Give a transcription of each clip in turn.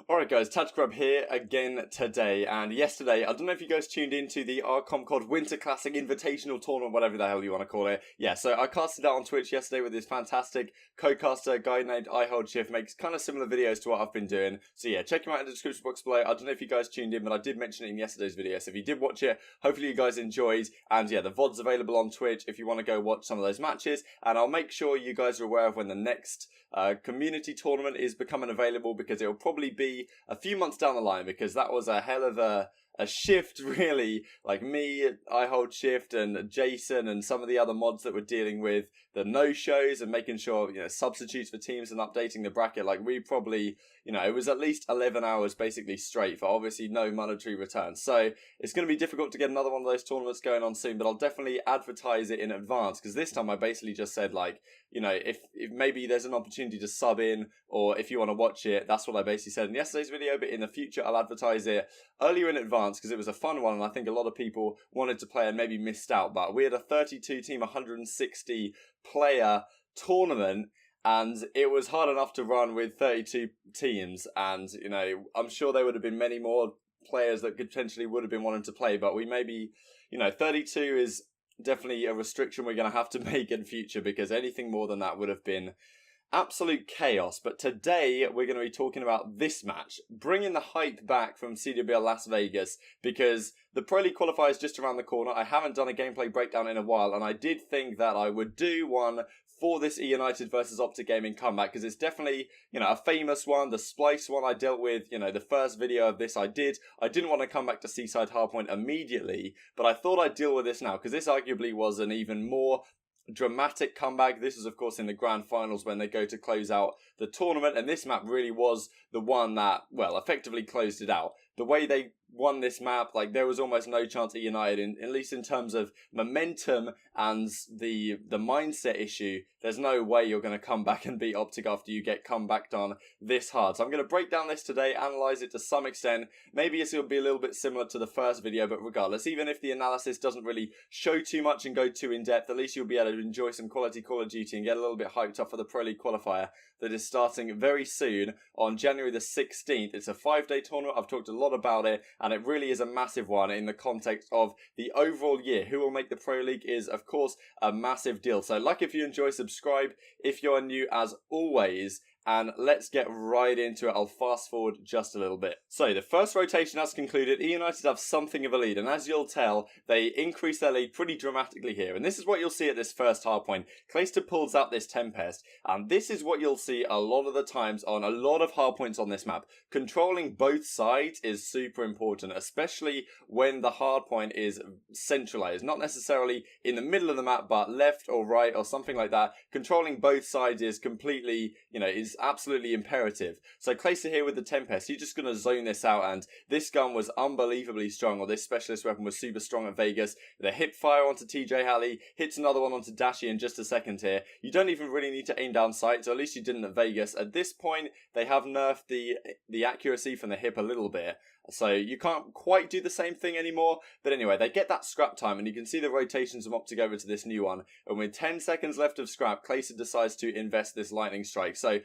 Alright guys, TacticalRub here again today, and yesterday, I don't know if you guys tuned into the RCOMCOD Winter Classic Invitational Tournament, whatever the hell you want to call it. Yeah, so I casted out on Twitch yesterday with this fantastic co-caster guy named IHOLDSHIFT, makes kind of similar videos to what I've been doing. So yeah, check him out in the description box below. I don't know if you guys tuned in, but I did mention it in yesterday's video, so if you did watch it, hopefully you guys enjoyed. And yeah, the VOD's available on Twitch if you want to go watch some of those matches, and I'll make sure you guys are aware of when the next community tournament is becoming available, because it will probably be a few months down the line, because that was a hell of a shift, really. Like me, IHOLDSHIFT, and Jason, and some of the other mods that were dealing with the no-shows and making sure, substitutes for teams and updating the bracket. Like, we probably, it was at least 11 hours basically straight for obviously no monetary return. So it's going to be difficult to get another one of those tournaments going on soon, but I'll definitely advertise it in advance, because this time I basically just said, like, if maybe there's an opportunity to sub in, or if you want to watch it, that's what I basically said in yesterday's video. But in the future, I'll advertise it earlier in advance, because it was a fun one, and I think a lot of people wanted to play and maybe missed out. But we had a 32-team, 160-player tournament, and it was hard enough to run with 32 teams. And, I'm sure there would have been many more players that potentially would have been wanting to play, but we maybe, 32 is definitely a restriction we're going to have to make in future, because anything more than that would have been absolute chaos. But today we're going to be talking about this match, bringing the hype back from CWL Las Vegas, because the Pro League Qualifier is just around the corner. I haven't done a gameplay breakdown in a while, and I did think that I would do one for this eUnited versus OpTic Gaming comeback, because it's definitely, a famous one. The Splice one I dealt with, the first video of this I did. I didn't want to come back to Seaside Hardpoint immediately, but I thought I'd deal with this now, because this arguably was an even more dramatic comeback. This is, of course, in the grand finals when they go to close out the tournament, and this map really was the one that, well, effectively closed it out. The way they won this map, like, there was almost no chance at eUnited, at least in terms of momentum and the mindset issue. There's no way you're going to come back and beat OpTic after you get comebacked on this hard. So I'm going to break down this today, analyze it to some extent. Maybe it's going to be a little bit similar to the first video, but regardless, even if the analysis doesn't really show too much and go too in-depth, at least you'll be able to enjoy some quality Call of Duty and get a little bit hyped up for the Pro League Qualifier that is starting very soon on January the 16th. It's a 5-day tournament. I've talked a lot about it, and it really is a massive one in the context of the overall year. Who will make the Pro League is, of course, a massive deal. So, like, if you enjoy, subscribe if you're new as always. And let's get right into it. I'll fast forward just a little bit. So the first rotation has concluded. eUnited have something of a lead, and as you'll tell, they increase their lead pretty dramatically here. And this is what you'll see at this first hardpoint. Clayster pulls out this Tempest, and this is what you'll see a lot of the times on a lot of hardpoints on this map. Controlling both sides is super important, especially when the hardpoint is centralized. Not necessarily in the middle of the map, but left or right or something like that. Controlling both sides is completely, is absolutely imperative. So Clayster here with the Tempest, you're just going to zone this out, and this gun was unbelievably strong, or this specialist weapon was super strong at Vegas. The hip fire onto TJ Halley, hits another one onto Dashy in just a second here. You don't even really need to aim down sight, so at least you didn't at Vegas. At this point, they have nerfed the accuracy from the hip a little bit, so you can't quite do the same thing anymore. But anyway, they get that scrap time, and you can see the rotations from OpTic over to this new one. And with 10 seconds left of scrap, Clayster decides to invest this lightning strike. So,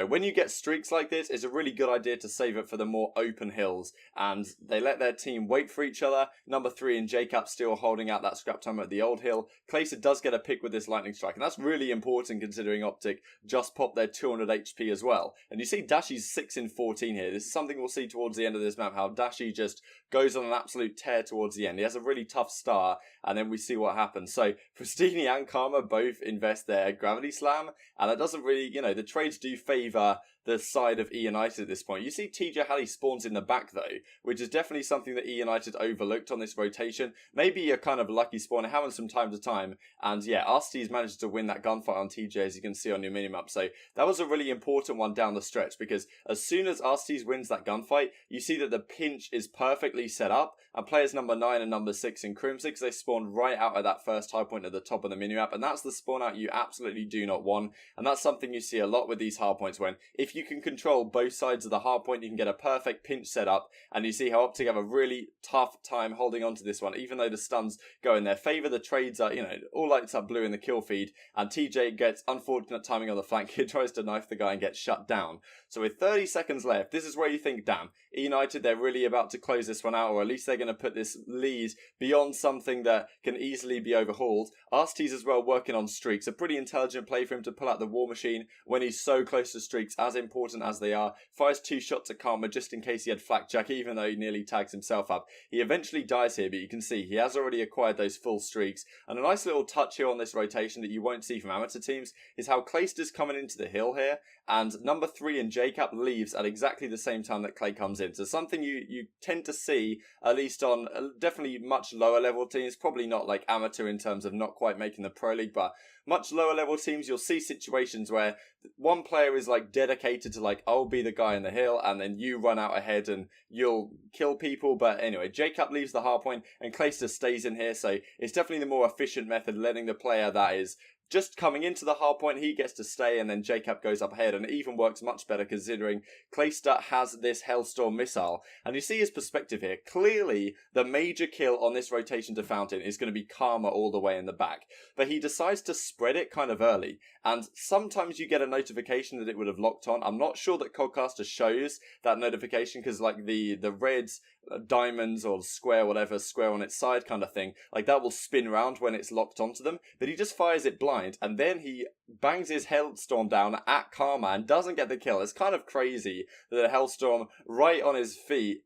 when you get streaks like this, it's a really good idea to save it for the more open hills. And they let their team wait for each other. Number 3 and JCap still holding out that scrap time at the old hill. Clayster does get a pick with this lightning strike, and that's really important considering OpTic just popped their 200 HP as well. And you see Dashy's 6 in 14 here. This is something we'll see towards the end of this map, how Dashy just goes on an absolute tear towards the end. He has a really tough start, and then we see what happens. So Pristini and Karma both invest their Gravity Slam, and it doesn't really, the trades do favour the side of eUnited at this point. You see TJ Halley spawns in the back though, which is definitely something that eUnited overlooked on this rotation. Maybe a kind of lucky spawn. It happens from time to time. And yeah, Arstees managed to win that gunfight on TJ, as you can see on your minimap. So that was a really important one down the stretch, because as soon as Arstees wins that gunfight, you see that the pinch is perfectly set up, and players number 9 and number 6 in Crimsix, they spawn right out of that first high point at the top of the minimap, and that's the spawn out you absolutely do not want. And that's something you see a lot with these hardpoints, when if if you can control both sides of the hardpoint, you can get a perfect pinch setup, and you see how OpTic have a really tough time holding on to this one, even though the stuns go in their favour. The trades are, all lights are blue in the kill feed, and TJ gets unfortunate timing on the flank. He tries to knife the guy and gets shut down. So with 30 seconds left, this is where you think, damn, eUnited, they're really about to close this one out, or at least they're going to put this lead beyond something that can easily be overhauled. RCT's as well working on streaks. A pretty intelligent play for him to pull out the war machine when he's so close to streaks, as important as they are. Fires 2 shots at Karma just in case he had flakjack, even though he nearly tags himself up. He eventually dies here, but you can see he has already acquired those full streaks. And a nice little touch here on this rotation that you won't see from amateur teams is how Clayster's coming into the hill here, and number 3 and JCap leaves at exactly the same time that Clay comes in. So something you tend to see, at least on definitely much lower level teams, probably not like amateur in terms of not quite making the Pro League, but much lower level teams, you'll see situations where one player is like dedicated to like, I'll be the guy in the hill, and then you run out ahead and you'll kill people. But anyway, JCap leaves the hardpoint and Clayster stays in here, so it's definitely the more efficient method, letting the player that is just coming into the hardpoint, he gets to stay, and then JCap goes up ahead, and it even works much better considering Clayster has this Hellstorm missile. And you see his perspective here. Clearly, the major kill on this rotation to Fountain is going to be Karma all the way in the back. But he decides to spread it kind of early, and sometimes you get a notification that it would have locked on. I'm not sure that Codcaster shows that notification, because like the reds, diamonds or square, whatever, square on its side kind of thing, like that will spin round when it's locked onto them, but he just fires it blind, and then he bangs his Hellstorm down at Karma and doesn't get the kill. It's kind of crazy that the Hellstorm right on his feet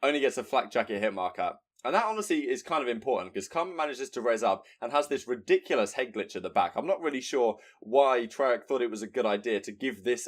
only gets a flak jacket hit marker. And that honestly is kind of important, because Karma manages to res up and has this ridiculous head glitch at the back. I'm not really sure why Treyarch thought it was a good idea to give this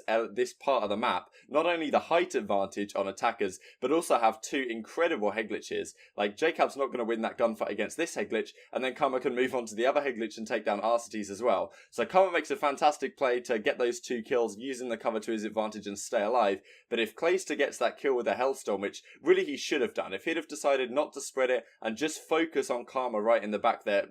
part of the map not only the height advantage on attackers, but also have 2 incredible head glitches. Like, JCap's not going to win that gunfight against this head glitch, and then Karma can move on to the other head glitch and take down RCTs as well. So Karma makes a fantastic play to get those 2 kills, using the cover to his advantage and stay alive. But if Clayster gets that kill with a Hellstorm, which really he should have done, if he'd have decided not to spread it and just focus on Karma right in the back there,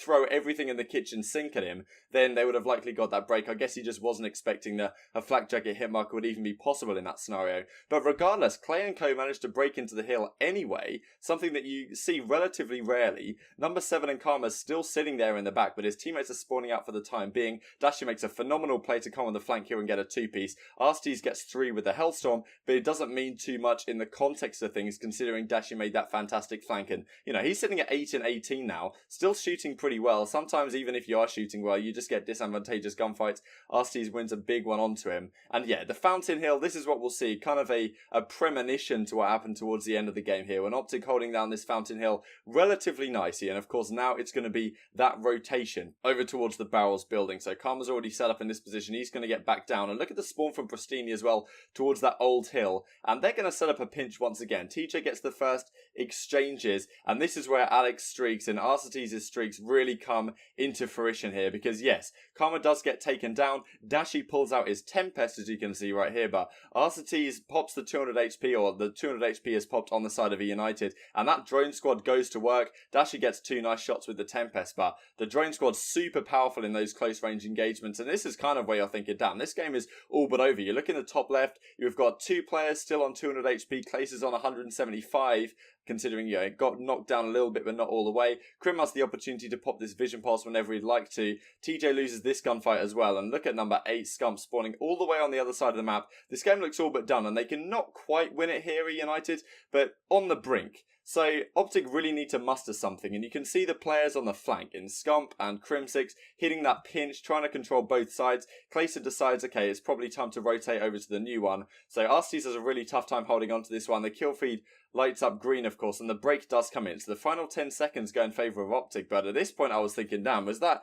throw everything in the kitchen sink at him, then they would have likely got that break. I guess he just wasn't expecting that a flak jacket hit marker would even be possible in that scenario. But regardless, Clay and Co managed to break into the hill anyway, something that you see relatively rarely. Number 7 and Karma's still sitting there in the back, but his teammates are spawning out for the time being. Dashi makes a phenomenal play to come on the flank here and get a 2-piece. RCTs gets 3 with the Hellstorm, but it doesn't mean too much in the context of things, considering Dashi made that fantastic flank. And, he's sitting at 8 and 18 now, still shooting pretty well. Sometimes even if you are shooting well, you just get disadvantageous gunfights. RCTs wins a big one onto him. And yeah, the Fountain Hill, this is what we'll see. Kind of a premonition to what happened towards the end of the game here, when OpTic holding down this Fountain Hill relatively nicely. And of course, now it's going to be that rotation over towards the barrels building. So Karma's already set up in this position. He's going to get back down. And look at the spawn from Pristini as well towards that old hill. And they're going to set up a pinch once again. TJ gets the first exchanges, and this is where Alex streaks and RCT's streaks really come into fruition here, because yes, Karma does get taken down. Dashi pulls out his Tempest, as you can see right here, but RCT's pops the 200 HP, or the 200 HP is popped on the side of eUnited, and that drone squad goes to work. Dashi gets 2 nice shots with the Tempest, but the drone squad's super powerful in those close range engagements, and this is kind of where you're thinking, damn, this game is all but over. You look in the top left, you've got 2 players still on 200 HP, Clace's on 175, considering, it got knocked down a little bit, but not all the way. Krim has the opportunity to pop this vision pulse whenever he'd like to. TJ loses this gunfight as well, and look at number 8, Scump, spawning all the way on the other side of the map. This game looks all but done, and they can not quite win it here, eUnited, but on the brink. So OpTic really need to muster something, and you can see the players on the flank in Scump and Crim6 hitting that pinch, trying to control both sides. Clayster decides, okay, it's probably time to rotate over to the new one. So RCTs has a really tough time holding on to this one. The kill feed lights up green, of course, and the break does come in. So the final 10 seconds go in favour of OpTic, but at this point I was thinking, damn, was that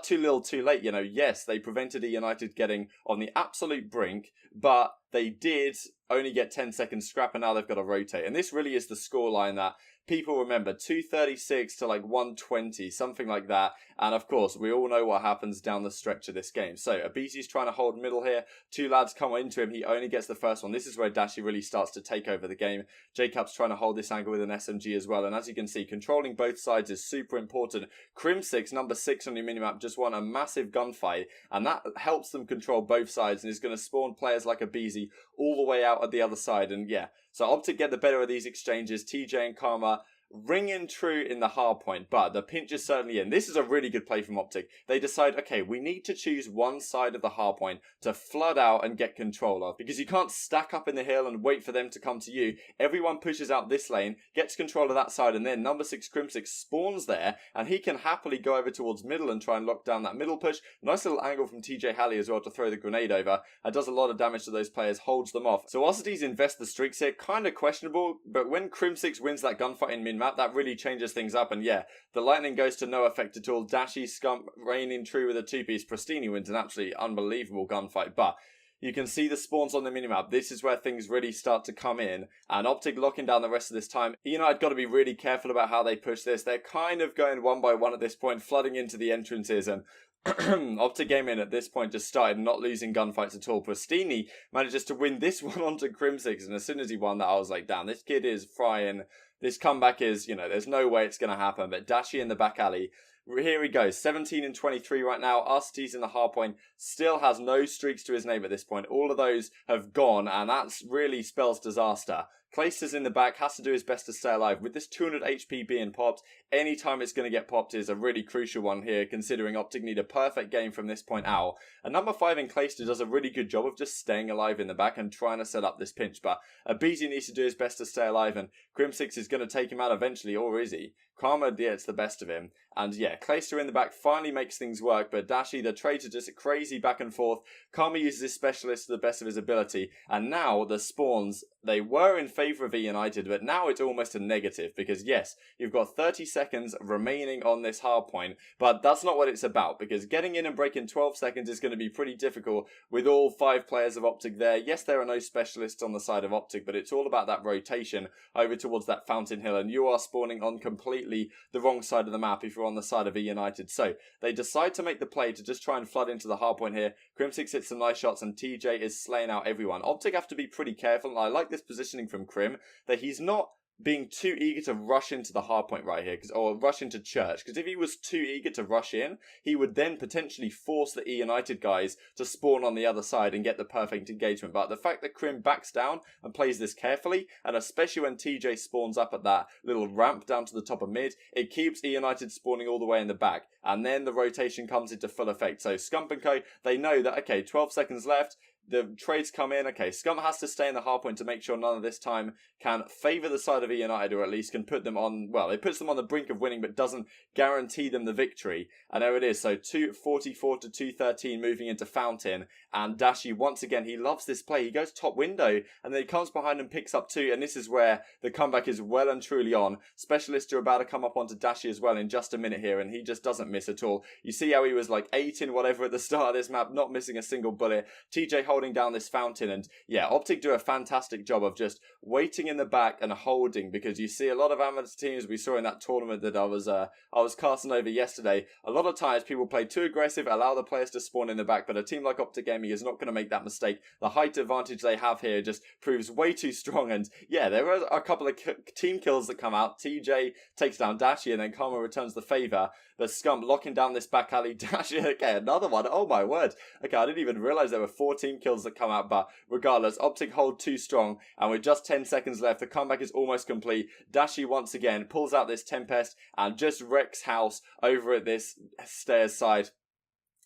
too little too late? Yes, they prevented eUnited getting on the absolute brink, but they did only get 10 seconds scrap, and now they've got to rotate. And this really is the scoreline that people remember 236 to like 120, something like that. And of course, we all know what happens down the stretch of this game. So Abizi's trying to hold middle here. Two lads come into him. He only gets the first one. This is where Dashi really starts to take over the game. Jacob's trying to hold this angle with an SMG as well. And as you can see, controlling both sides is super important. Crim6, number 6 on your minimap, just won a massive gunfight. And that helps them control both sides and is going to spawn players like Abizi all the way out at the other side. And yeah, so OpTic get the better of these exchanges. TJ and Karma ringing true in the hard point, but the pinch is certainly in. This is a really good play from OpTic. They decide, okay, we need to choose one side of the hard point to flood out and get control of, because you can't stack up in the hill and wait for them to come to you. Everyone pushes out this lane, gets control of that side, and then number 6 Crim6 spawns there, and he can happily go over towards middle and try and lock down that middle push. Nice little angle from TJ Halley as well to throw the grenade over. It does a lot of damage to those players, holds them off. So whilst these invest the streaks here, kind of questionable, but when Crim6 wins that gunfight in min-map, that really changes things up. And yeah, the lightning goes to no effect at all. Dashi, Scump reigning true with a 2-piece. Pristini wins an absolutely unbelievable gunfight, but you can see the spawns on the minimap. This is where things really start to come in, and OpTic locking down the rest of this time. eUnited got to be really careful about how they push this. They're kind of going one by one at this point, flooding into the entrances, and OpTic Gaming at this point just started not losing gunfights at all. Pristini manages to win this one onto Crim6, and as soon as he won that, I was like, damn, this kid is frying. This comeback is, you know, there's no way it's going to happen. But Dashi in the back alley, here he goes, 17 and 23 right now. RCT's in the hard point, still has no streaks to his name at this point. All of those have gone, and that really spells disaster. Clayster's in the back, has to do his best to stay alive. With this 200 HP being popped, any time it's going to get popped is a really crucial one here, considering OpTic need a perfect game from this point out. And number 5 in Clayster does a really good job of just staying alive in the back and trying to set up this pinch. But Abizi needs to do his best to stay alive, and Crim6 is going to take him out eventually, or is he? Karma gets the best of him. And yeah, Clayster in the back finally makes things work, but Dashi, the traitor, just crazy back and forth. Karma uses his specialist to the best of his ability, and now the spawns, they were in favour of eUnited, but now it's almost a negative, because yes, you've got 30 seconds remaining on this hard point, but that's not what it's about, because getting in and breaking 12 seconds is going to be pretty difficult with all 5 players of OpTic there. Yes, there are no specialists on the side of OpTic, but it's all about that rotation over towards that Fountain Hill, and you are spawning on completely the wrong side of the map if you're on the side of eUnited. So they decide to make the play to just try and flood into the hard point here. Crim6 hits some nice shots, and TJ is slaying out everyone. OpTic have to be pretty careful, and I like this positioning from Crim, that he's not being too eager to rush into the hard point right here, or rush into church, because if he was too eager to rush in, he would then potentially force the eUnited guys to spawn on the other side and get the perfect engagement. But the fact that Crim backs down and plays this carefully, and especially when TJ spawns up at that little ramp down to the top of mid, it keeps eUnited spawning all the way in the back, and then the rotation comes into full effect. So Scump and Co, they know that, okay, 12 seconds left, the trades come in. Okay, Scum has to stay in the hard point to make sure none of this time can favour the side of eUnited, or at least can put them on, well, it puts them on the brink of winning, but doesn't guarantee them the victory. And there it is. So 244 to 213 moving into Fountain. And Dashi, once again, he loves this play. He goes top window, and then he comes behind and picks up 2. And this is where the comeback is well and truly on. Specialists are about to come up onto Dashi as well in just a minute here, and he just doesn't miss at all. You see how he was like 8 in whatever at the start of this map, not missing a single bullet. TJ holding down this Fountain, and yeah, OpTic do a fantastic job of just waiting in the back and holding, because you see a lot of amateur teams we saw in that tournament that I was casting over yesterday. A lot of times people play too aggressive, allow the players to spawn in the back, but a team like OpTic Gaming is not going to make that mistake. The height advantage they have here just proves way too strong, and yeah, there are a couple of team kills that come out. TJ takes down Dashi, and then Karma returns the favour. The Scump locking down this back alley. Dashi, okay, another one. Oh my word. Okay, I didn't even realise there were 4 team kills that come out, but regardless, OpTic hold too strong, and with just 10 seconds left, the comeback is almost complete. Dashi once again pulls out this Tempest and just wrecks house over at this stairs side.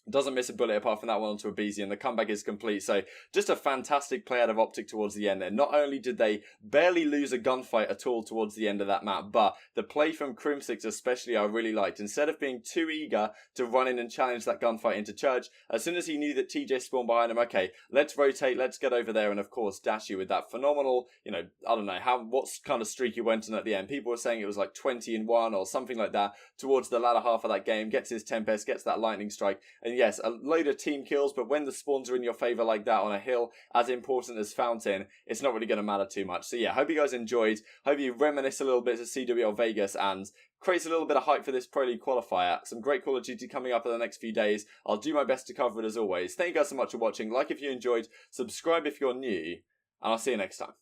Doesn't miss a bullet apart from that one onto Abizi, and the comeback is complete. So just a fantastic play out of OpTic towards the end there. Not only did they barely lose a gunfight at all towards the end of that map, but the play from Crim6 especially I really liked. Instead of being too eager to run in and challenge that gunfight into church, as soon as he knew that TJ spawned behind him, okay, let's rotate, let's get over there. And of course, Dashi with that phenomenal, you know, I don't know what kind of streak he went on at the end. People were saying it was like 20-1 or something like that towards the latter half of that game. Gets his Tempest, gets that lightning strike, and yes, a load of team kills, but when the spawns are in your favor like that on a hill, as important as Fountain, it's not really going to matter too much. So yeah, hope you guys enjoyed. Hope you reminisce a little bit of CWL Vegas and creates a little bit of hype for this Pro League Qualifier. Some great Call of Duty coming up in the next few days. I'll do my best to cover it as always. Thank you guys so much for watching. Like if you enjoyed, subscribe if you're new, and I'll see you next time.